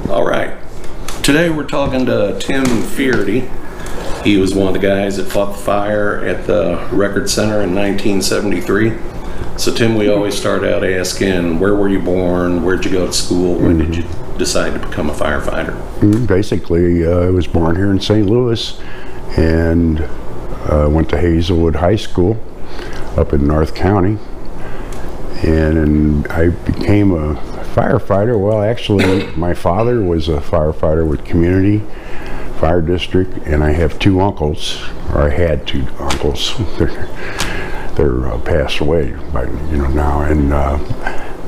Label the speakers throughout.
Speaker 1: All right. Today we're talking to Tim Feeherty. He was one of the guys that fought the fire at the Record Center in 1973. So Tim, we always start out asking, where were you born? Where'd you go to school? When did you decide to become a firefighter?
Speaker 2: Basically, I was born here in St. Louis and went to Hazelwood High School up in North County. And I became a firefighter. Well, actually, my father was a firefighter with Community Fire District, and I have two uncles, or I had two uncles. They're passed away by now, and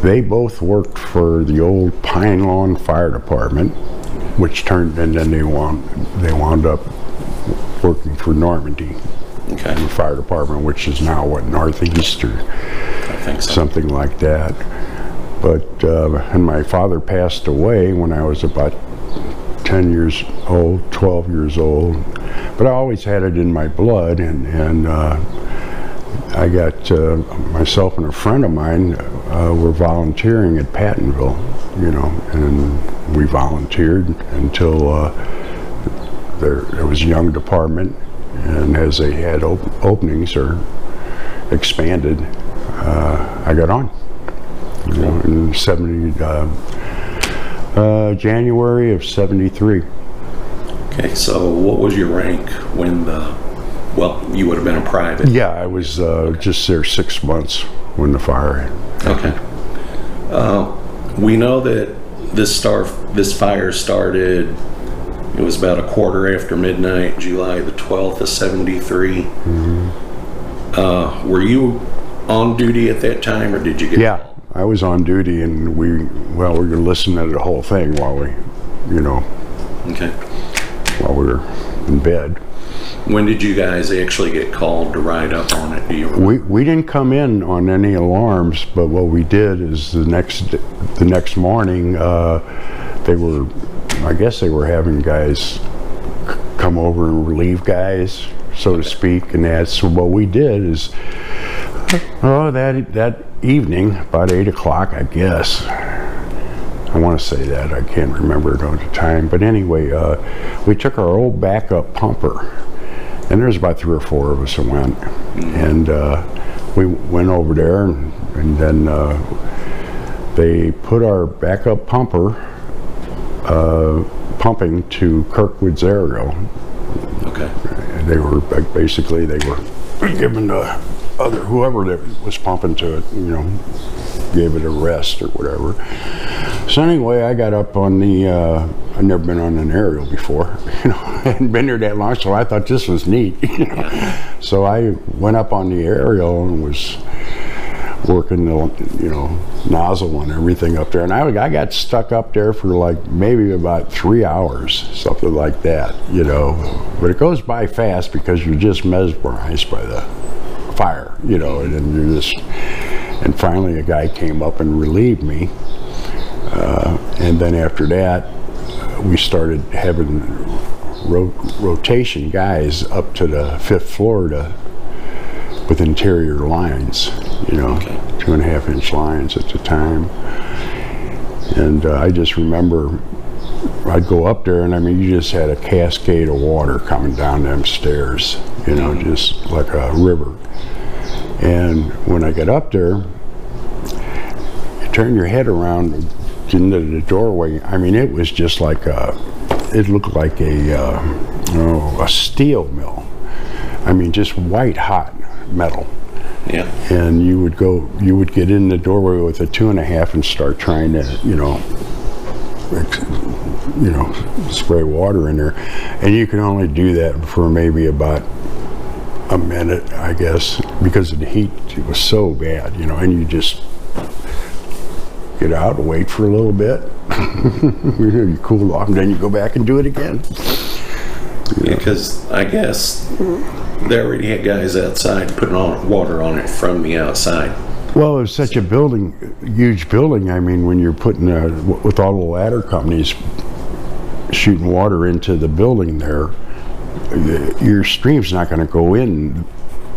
Speaker 2: they both worked for the old Pine Lawn Fire Department, which turned, and then they wound up working for Normandy.
Speaker 1: Okay.
Speaker 2: The fire department, which is now what, Northeast or
Speaker 1: I think so.
Speaker 2: Something like that. But and my father passed away when I was about 10 years old, 12 years old. But I always had it in my blood, and I got myself and a friend of mine were volunteering at Pattonville, and we volunteered until there was a young department. And as they had openings or expanded, I got on. In January of '73.
Speaker 1: Okay, so what was your rank when you would have been a private?
Speaker 2: Yeah, I was just there 6 months when the fire happened.
Speaker 1: Okay. We know that this fire started. It was about a quarter after midnight, July the 12th of '73. Were you on duty at that time, or did you get
Speaker 2: Yeah, I was on duty, and we were listening to the whole thing while we were in bed.
Speaker 1: When did you guys actually get called to ride up on it? Do you remember?
Speaker 2: We didn't come in on any alarms, but what we did is the next morning I guess they were having guys come over and relieve guys, so to speak, and that. So what we did is, that evening, about 8 o'clock, I guess. I want to say that. I can't remember it at the time. But anyway, we took our old backup pumper, and there's about 3 or 4 of us that went. And we went over there, and then they put our backup pumper pumping to Kirkwood's area.
Speaker 1: Okay.
Speaker 2: They were basically given to whoever that was pumping to it, gave it a rest or whatever. So anyway, I got up on the. I'd never been on an aerial before, I hadn't been there that long, so I thought this was neat. So I went up on the aerial and was working the nozzle and everything up there, and I got stuck up there for like maybe about 3 hours, something like that, but it goes by fast because you're just mesmerized by the fire, and then and finally a guy came up and relieved me, and then after that we started having rotation guys up to the 5th floor with interior lines, 2.5-inch lines at the time. And I just remember I'd go up there, and you just had a cascade of water coming down them stairs, just like a river. And when I got up there, you turn your head around into the doorway. It was just like it looked like a steel mill. Just white hot metal.
Speaker 1: Yeah.
Speaker 2: And you would get in the doorway with a 2.5 and start trying to, spray water in there. And you can only do that for maybe about a minute, I guess, because the heat was so bad, and you just get out and wait for a little bit. You cool off, and then you go back and do it again.
Speaker 1: Yeah, because I guess they already had guys outside putting water on it from the outside.
Speaker 2: Well, it was such a huge building. When you're putting, with all the ladder companies shooting water into the building there, your stream's not going to go in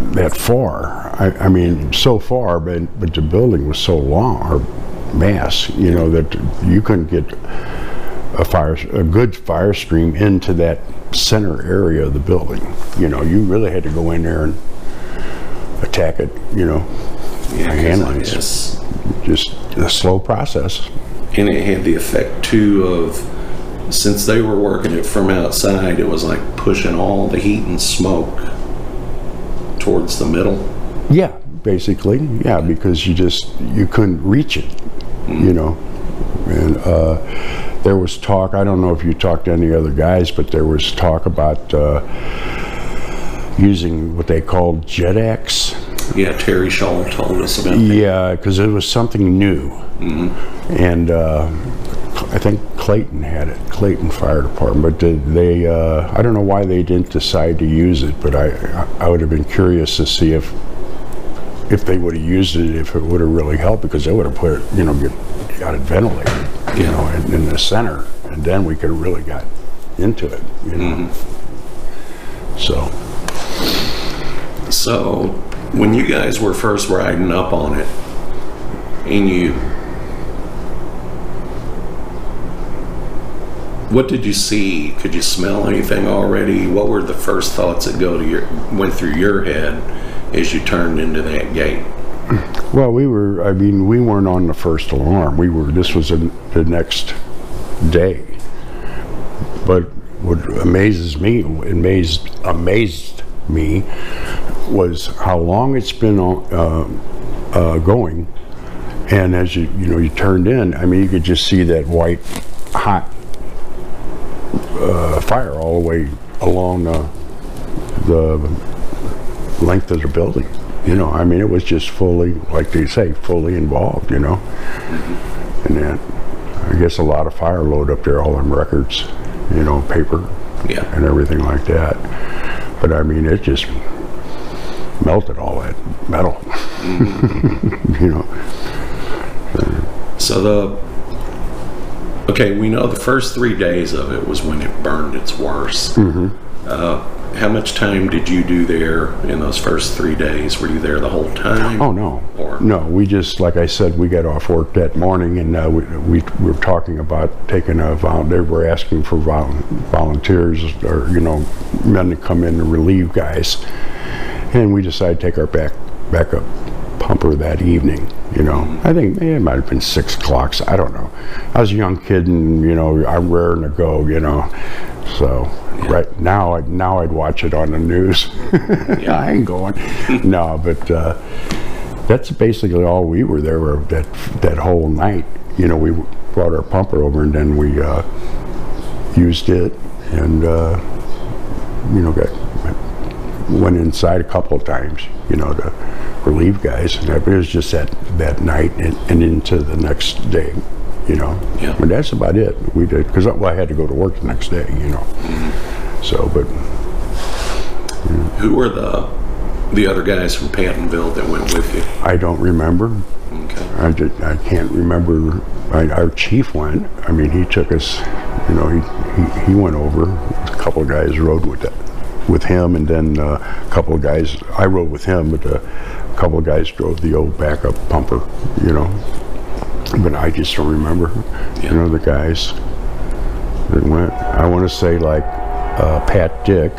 Speaker 2: that far. So far, but the building was so long, or mass, that you couldn't get a good fire stream into that center area of the building. You know, you really had to go in there and attack it, you know.
Speaker 1: Yeah,
Speaker 2: handling
Speaker 1: it's
Speaker 2: just a slow process.
Speaker 1: And it had the effect too of, since they were working it from outside, it was like pushing all the heat and smoke towards the middle.
Speaker 2: Yeah, basically, yeah, because you couldn't reach it, you know. And there was talk, I don't know if you talked to any other guys, but there was talk about using what they called jet axe.
Speaker 1: Yeah, Terry Shaw told us about that.
Speaker 2: Yeah, because it was something new. And I think Clayton had it, Clayton Fire Department, but they, I don't know why they didn't decide to use it, but I would have been curious to see if they would have used it, if it would have really helped, because they would have put it, you know, got it ventilated, you know, in the center, and then we could have really got into it, you know.
Speaker 1: So when you guys were first riding up on it, and what did you see? Could you smell anything already? What were the first thoughts that went through your head as you turned into that gate?
Speaker 2: Well, we weren't on the first alarm. This was the next day. But what amazed me was how long it's been going. And as you turned in, I mean, you could just see that white hot fire all the way along the length of the building. You know, I mean, it was just fully, like they say, fully involved, you know. And then I guess a lot of fire load up there, all them records, you know, paper and everything like that. But I mean, it just melted all that metal, you know.
Speaker 1: So we know the first 3 days of it was when it burned its worst. How much time did you do there in those first 3 days? Were you there the whole time?
Speaker 2: Oh, no. No, we just, like I said, we got off work that morning, and we were talking about taking they were asking for volunteers, or, you know, men to come in to relieve guys. And we decided to take our backup pumper that evening, you know. I think it might have been 6 o'clock, I don't know. I was a young kid, and, you know, I'm raring to go, you know. So right now I'd watch it on the news. I ain't going. No, but that's basically all we were there that whole night. You know, we brought our pumper over, and then we used it, and you know, went inside a couple of times, you know, to relieve guys. And it was just that night and into the next day. You know, but that's about it. We did, because I had to go to work the next day, you know. So, but
Speaker 1: who were the other guys from Pattonville that went with you?
Speaker 2: I don't remember.
Speaker 1: Okay.
Speaker 2: I can't remember. Our chief went. I mean, he took us. You know, he went over. A couple of guys rode with him, and then a couple of guys. I rode with him, but a couple of guys drove the old backup pumper. You know. But I just don't remember, you know, the guys that went. I want to say like Pat Dick,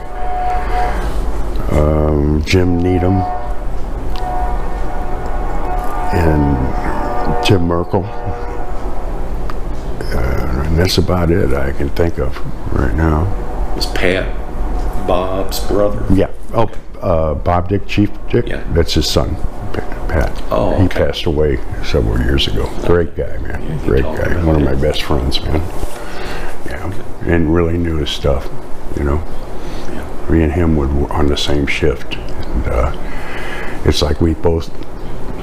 Speaker 2: Jim Needham, and Tim Merkel. And that's about it I can think of right now.
Speaker 1: Was Pat Bob's brother?
Speaker 2: Yeah. Oh, Bob Dick, Chief Dick? Yeah. That's his son. Pat.
Speaker 1: Oh, okay.
Speaker 2: He passed away several years ago. Great guy, man.
Speaker 1: Yeah,
Speaker 2: great guy. One of my best friends, man. Yeah. Okay. And really knew his stuff, you know. Yeah. Me and him would on the same shift. And it's like we both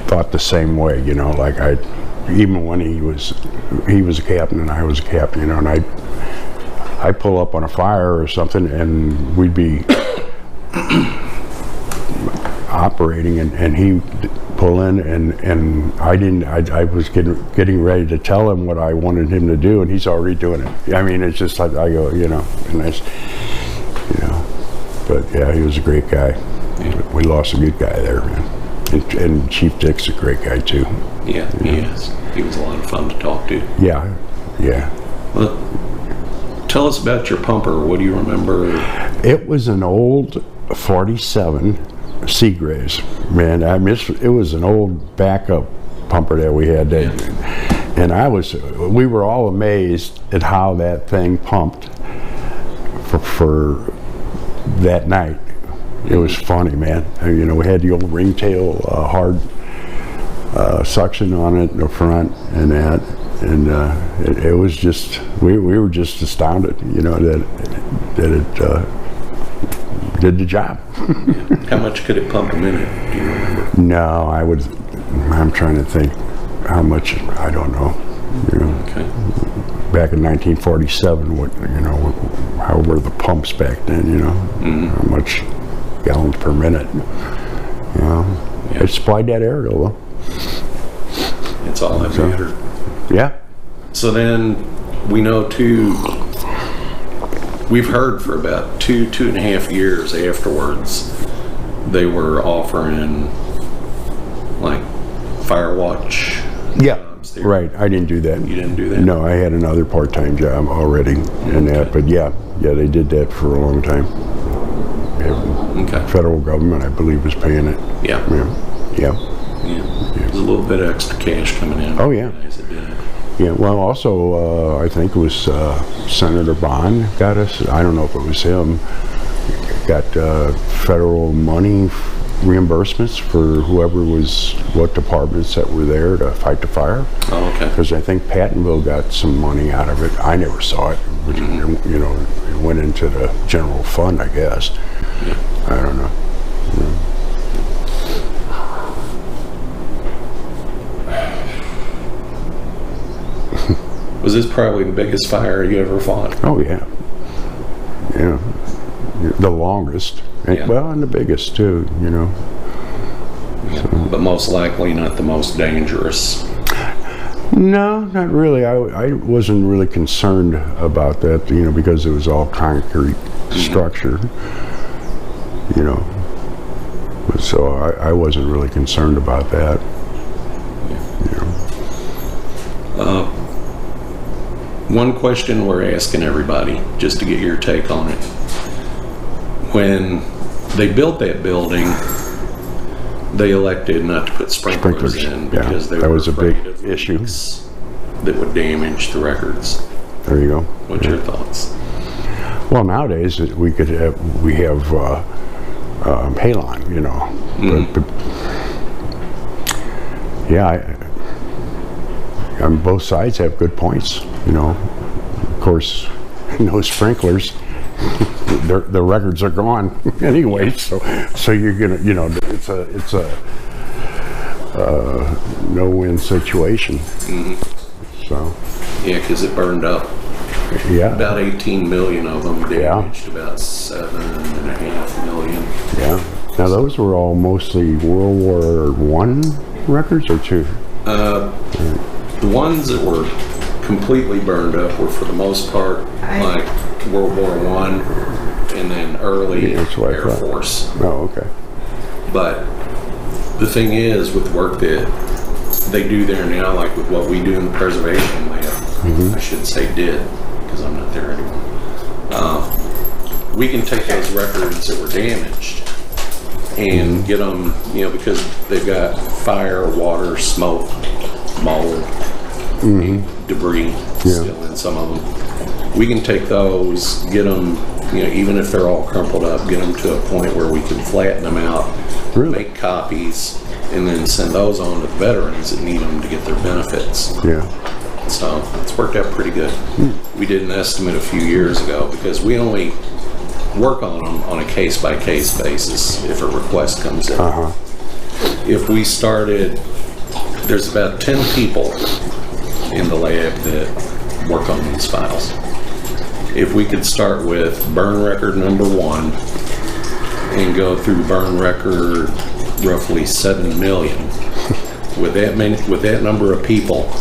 Speaker 2: thought the same way, you know, like even when he was a captain and I was a captain, you know, and I'd pull up on a fire or something, and we'd be operating, and he pull in, and I was getting ready to tell him what I wanted him to do, and he's already doing it. I mean, it's just like I go, you know, and that's, you know, but yeah, he was a great guy. Yeah. We lost a good guy there, man. And Chief Dick's a great guy too.
Speaker 1: Yeah, he is. He was a lot of fun to talk to.
Speaker 2: Yeah, yeah.
Speaker 1: Well, Tell us about your pumper. What do you remember?
Speaker 2: It was an old 47 Seagraves. Man, it was an old backup pumper that we had there. And we were all amazed at how that thing pumped for that night. It was funny, man. You know, we had the old ringtail hard suction on it in the front and that. And it was just, we were just astounded, you know, that it did the job.
Speaker 1: How much could it pump a minute? Do you remember?
Speaker 2: No, I'm trying to think how much, I don't know. You know,
Speaker 1: okay.
Speaker 2: Back in 1947, how were the pumps back then, you know? How much gallons per minute? You know, it supplied that area, though.
Speaker 1: It's all that mattered.
Speaker 2: Yeah.
Speaker 1: So then we know we've heard for about 2.5 years afterwards, they were offering like Firewatch.
Speaker 2: Yeah. Right. I didn't do that.
Speaker 1: You didn't do that?
Speaker 2: No, I had another part-time job already in that, but yeah, they did that for a long time.
Speaker 1: Okay.
Speaker 2: Federal government, I believe, was paying it.
Speaker 1: Yeah.
Speaker 2: Yeah.
Speaker 1: There's a little bit of extra cash coming in.
Speaker 2: Oh, yeah.
Speaker 1: Guys that did it.
Speaker 2: Yeah, well, also, I think it was Senator Bond got us, I don't know if it was him, got federal money reimbursements for what departments that were there to fight the fire.
Speaker 1: Oh, okay.
Speaker 2: Because I think Pattonville got some money out of it. I never saw it. But, you know, it went into the general fund, I guess.
Speaker 1: Yeah.
Speaker 2: I don't know. Yeah.
Speaker 1: Was this probably the biggest fire you ever fought?
Speaker 2: Oh, yeah. Yeah. The longest.
Speaker 1: Yeah.
Speaker 2: Well, and the biggest, too, you know.
Speaker 1: Yeah. So. But most likely not the most dangerous.
Speaker 2: No, not really. I wasn't really concerned about that, you know, because it was all concrete structure, you know. So I wasn't really concerned about that.
Speaker 1: Yeah.
Speaker 2: You know.
Speaker 1: One question we're asking everybody, just to get your take on it. When they built that building, they elected not to put sprinklers in because they were afraid of leaks that would damage the records.
Speaker 2: There you go.
Speaker 1: What's your thoughts?
Speaker 2: Well, nowadays we have halon, you know. But yeah, on both sides have good points, you know. Of course, no sprinklers. The records are gone anyway, so you're gonna, you know, it's a no-win situation. So
Speaker 1: yeah, because it burned up.
Speaker 2: Yeah,
Speaker 1: about 18 million of them damaged. About 7.5 million.
Speaker 2: Yeah. Now those were all mostly World War I records or II?
Speaker 1: The ones that were completely burned up were for the most part like World War I and then early Air Force.
Speaker 2: Oh, okay.
Speaker 1: But the thing is, with the work that they do there now, like with what we do in the preservation lab, I should say did, because I'm not there anymore. We can take those records that were damaged and get them, you know, because they've got fire, water, smoke, mold, debris still in some of them. We can take those, get them, you know, even if they're all crumpled up, get them to a point where we can flatten them out, make copies, and then send those on to the veterans that need them to get their benefits.
Speaker 2: Yeah.
Speaker 1: So it's worked out pretty good. We did an estimate a few years ago because we only work on them on a case-by-case basis if a request comes in. If we started, there's about 10 people in the lab that work on these files. If we could start with burn record number 1 and go through burn record roughly 7 million, with that number of people,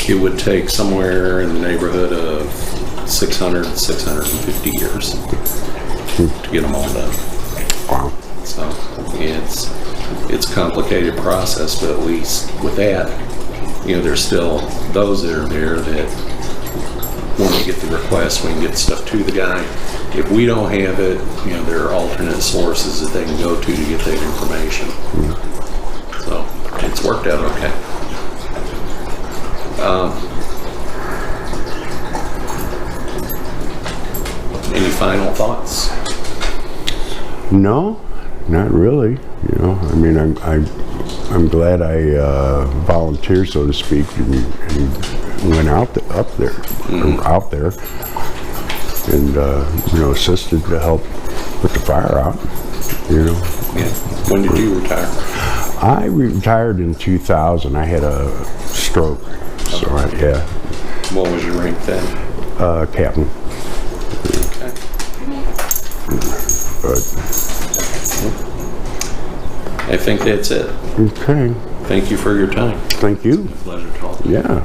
Speaker 1: it would take somewhere in the neighborhood of 650 years to get them all done.
Speaker 2: Wow.
Speaker 1: So it's a complicated process, but at least with that, you know, there's still those that are there that when we get the request, we can get stuff to the guy. If we don't have it, you know, there are alternate sources that they can go to get that information. So it's worked out okay. Any final thoughts?
Speaker 2: No, not really. You know, I mean, I'm glad I volunteered, so to speak, and went out there, and you know, assisted to help put the fire out. You know.
Speaker 1: Yeah. When did you retire?
Speaker 2: I retired in 2000. I had a stroke. So yeah.
Speaker 1: What was your rank then?
Speaker 2: Captain.
Speaker 1: Okay.
Speaker 2: But
Speaker 1: I think that's it.
Speaker 2: okay.
Speaker 1: Thank you for your time.
Speaker 2: Thank you.
Speaker 1: Pleasure talking.
Speaker 2: Yeah.